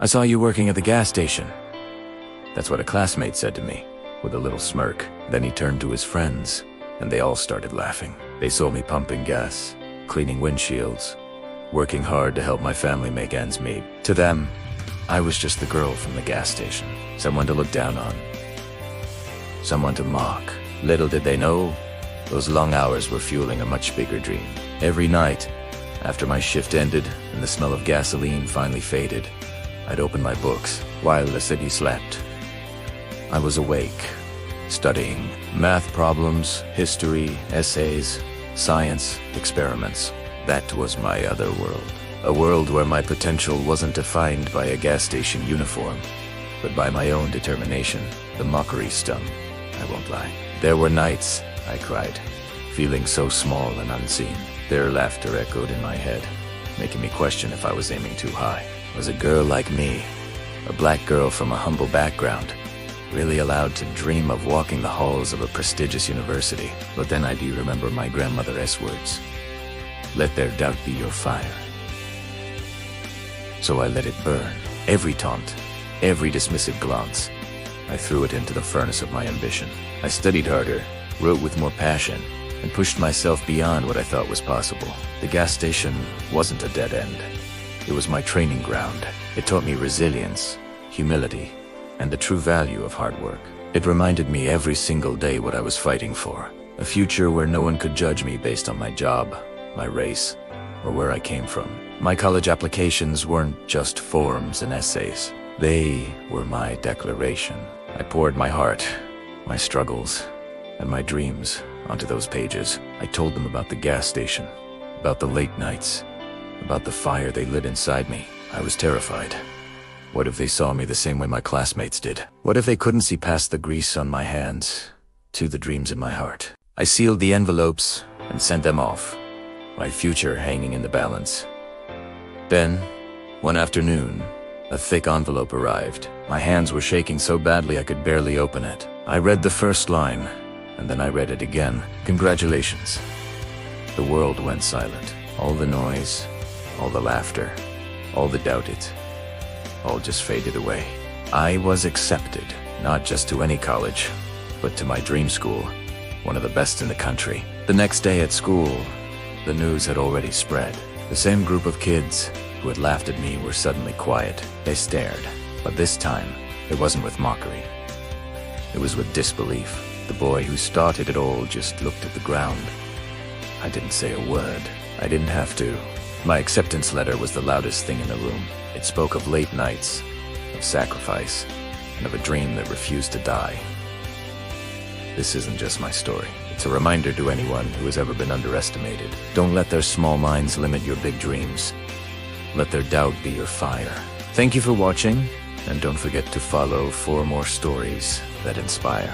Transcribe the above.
I saw you working at the gas station. That's what a classmate said to me, with a little smirk. Then he turned to his friends, and they all started laughing. They saw me pumping gas, cleaning windshields, working hard to help my family make ends meet. To them, I was just the girl from the gas station, someone to look down on, someone to mock. Little did they know, those long hours were fueling a much bigger dream. Every night, after my shift ended and the smell of gasoline finally faded, I'd open my books while the city slept. I was awake, studying math problems, history, essays, science, experiments. That was my other world. A world where my potential wasn't defined by a gas station uniform, but by my own determination. The mockery stung, I won't lie. There were nights I cried, feeling so small and unseen. Their laughter echoed in my head, making me question if I was aiming too high. Was a girl like me, a black girl from a humble background, really allowed to dream of walking the halls of a prestigious university? But then I do remember my grandmother's words. Let their doubt be your fire. So I let it burn. Every taunt, every dismissive glance, I threw it into the furnace of my ambition. I studied harder, wrote with more passion, and pushed myself beyond what I thought was possible. The gas station wasn't a dead end. It was my training ground. It taught me resilience, humility, and the true value of hard work. It reminded me every single day what I was fighting for. A future where no one could judge me based on my job, my race, or where I came from. My college applications weren't just forms and essays. They were my declaration. I poured my heart, my struggles, and my dreams onto those pages. I told them about the gas station, about the late nights, about the fire they lit inside me. I was terrified. What if they saw me the same way my classmates did? What if they couldn't see past the grease on my hands to the dreams in my heart? I sealed the envelopes and sent them off, my future hanging in the balance. Then, one afternoon, a thick envelope arrived. My hands were shaking so badly I could barely open it. I read the first line, and then I read it again. Congratulations. The world went silent. All the noise, all the laughter, all the doubted, all just faded away. I was accepted, not just to any college, but to my dream school, one of the best in the country. The next day at school, the news had already spread. The same group of kids who had laughed at me were suddenly quiet. They stared, but this time, it wasn't with mockery. It was with disbelief. The boy who started it all just looked at the ground. I didn't say a word. I didn't have to. My acceptance letter was the loudest thing in the room. It spoke of late nights, of sacrifice, and of a dream that refused to die. This isn't just my story. It's a reminder to anyone who has ever been underestimated. Don't let their small minds limit your big dreams. Let their doubt be your fire. Thank you for watching, and don't forget to follow for more stories that inspire.